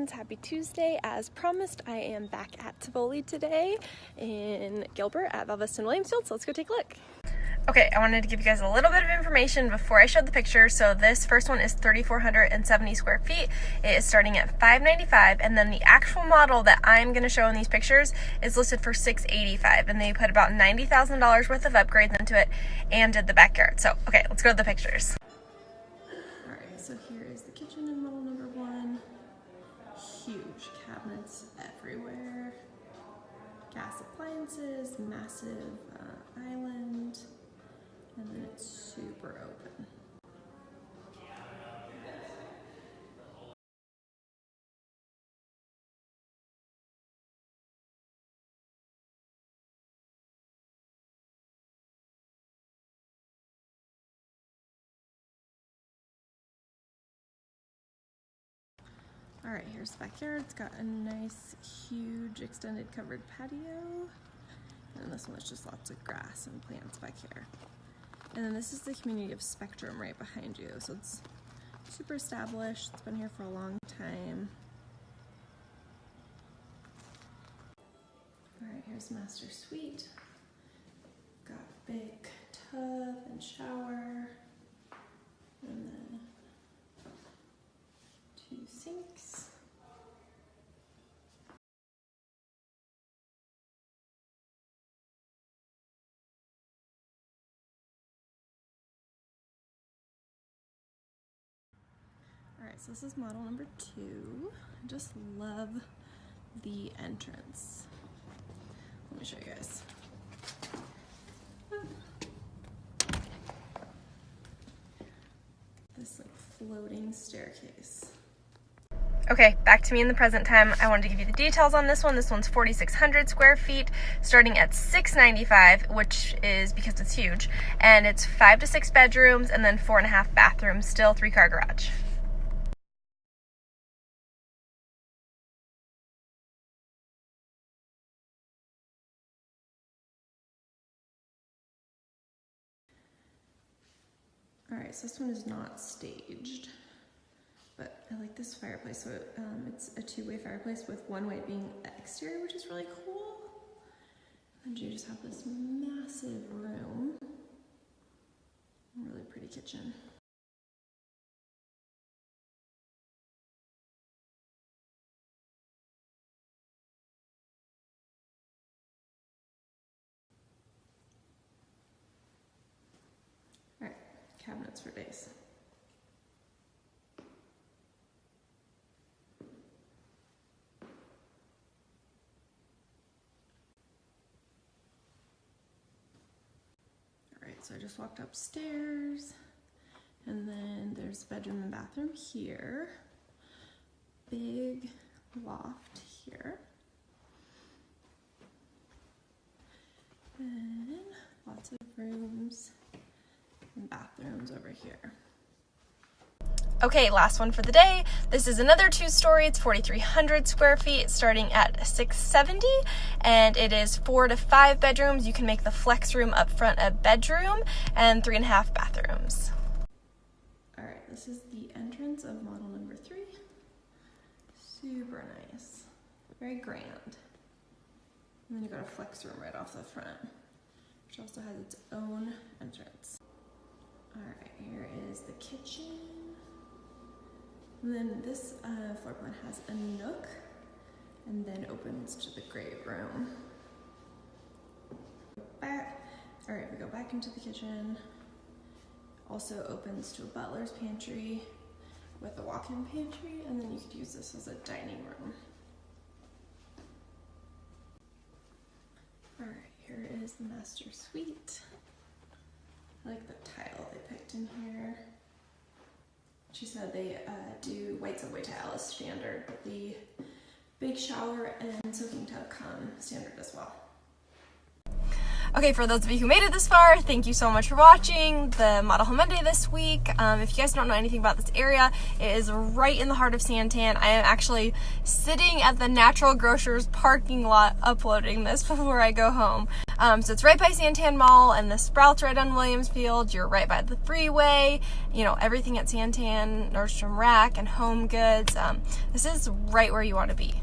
friends, happy Tuesday. As promised, I am back at Tivoli today in Gilbert at Valvista and Williamsfield, so let's go take a look. Okay, I wanted to give you guys a little bit of information before I showed the picture. So this first one is 3,470 square feet. It is starting at $595, and then the actual model that I'm going to show in these pictures is listed for $685, and they put about $90,000 worth of upgrades into it and did the backyard. So, okay, let's go to the pictures. Alright, so here is the kitchen in model number 1. Huge cabinets everywhere. Gas appliances, massive island. And then it's super open. All right, here's the backyard. It's got a nice, huge, extended covered patio. And this one is just lots of grass and plants back here. And then this is the community of Spectrum right behind you. So it's super established. It's been here for a long time. All right, here's master suite. Got big tub and shower. And then 2 sinks. Alright, so this is model number 2. I just love the entrance. Let me show you guys. This like floating staircase. Okay, back to me in the present time. I wanted to give you the details on this one. This one's 4,600 square feet, starting at $695, which is because it's huge. And it's 5 to 6 bedrooms and then 4.5 bathrooms, still 3-car garage. Alright, so this one is not staged, but I like this fireplace. So it's a 2-way fireplace with one way being the exterior, which is really cool. And you just have this massive room. Really pretty kitchen. Alright, cabinets for days. Alright, so I just walked upstairs, and then there's bedroom and bathroom here. Big loft here. And lots of rooms and bathrooms over here. Okay, last one for the day. This is another 2-story. It's 4,300 square feet, starting at $670, and it is 4 to 5 bedrooms. You can make the flex room up front a bedroom, and 3.5 bathrooms. All right, this is the entrance of model number 3. Super nice, very grand. And then you got a flex room right off the front, which also has its own entrance. All right, here is the kitchen. And then this floor plan has a nook and then opens to the great room. All right, we go back into the kitchen. Also opens to a butler's pantry with a walk-in pantry, and then you could use this as a dining room. All right, here is the master suite. I like the tile they picked in here. She said they do white subway tile as standard, but the big shower and soaking tub come standard as well. Okay, for those of you who made it this far, thank you so much for watching the Model Home Monday this week. If you guys don't know anything about this area, it is right in the heart of Santan. I am actually sitting at the Natural Grocers parking lot uploading this before I go home. So it's right by Santan Mall, and the Sprouts right on Williamsfield. You're right by the freeway. You know, everything at Santan, Nordstrom Rack, and Home Goods. This is right where you want to be.